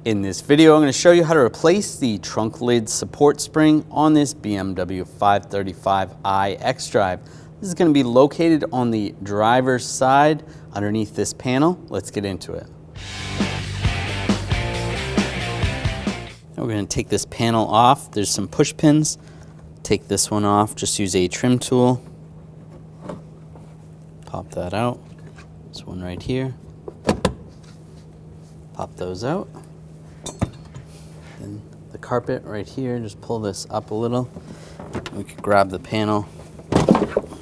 In this video, I'm going to show you how to replace the trunk lid support spring on this BMW 535i xDrive. This is going to be located on the driver's side underneath this panel. Let's get into it. Now we're going to take this panel off. There's some push pins. Take this one off. Just use a trim tool. Pop that out. This one right here. Pop those out. And the carpet right here, just pull this up a little. We can grab the panel,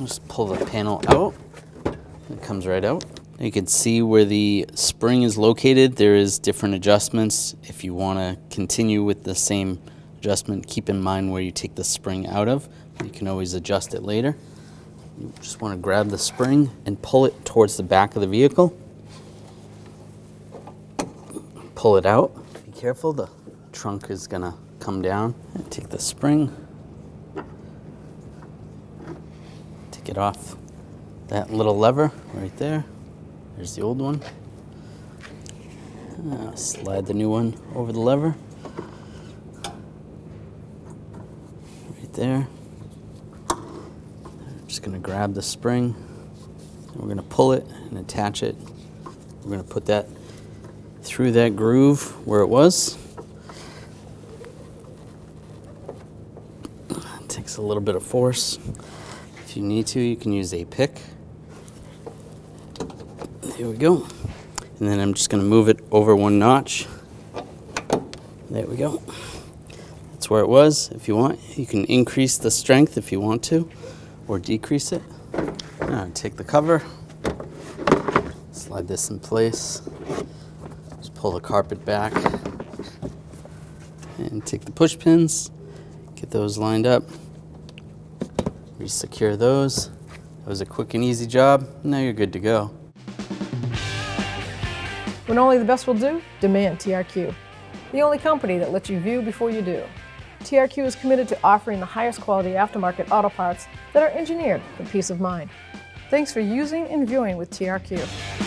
just pull the panel out. It comes right out. You can see where the spring is located. There is different adjustments. If you want to continue with the same adjustment, keep in mind where you take the spring out of. You can always adjust it later. You just want to grab the spring and pull it towards the back of the vehicle. Pull it out. Be careful, the trunk is gonna come down. And take the spring, take it off that little lever right there. There's the old one. Slide the new one over the lever. Right there. I'm just gonna grab the spring. We're gonna pull it and attach it. We're gonna put that through that groove where it was. It takes a little bit of force. If you need to, you can use a pick. There we go. And then I'm just going to move it over one notch. There we go. That's where it was. If you want, you can increase the strength if you want to, or decrease it. Now take the cover, slide this in place. Just pull the carpet back and take the push pins, get those lined up, re-secure those. That was a quick and easy job. Now you're good to go. When only the best will do, demand TRQ. The only company that lets you view before you do. TRQ is committed to offering the highest quality aftermarket auto parts that are engineered for peace of mind. Thanks for using and viewing with TRQ.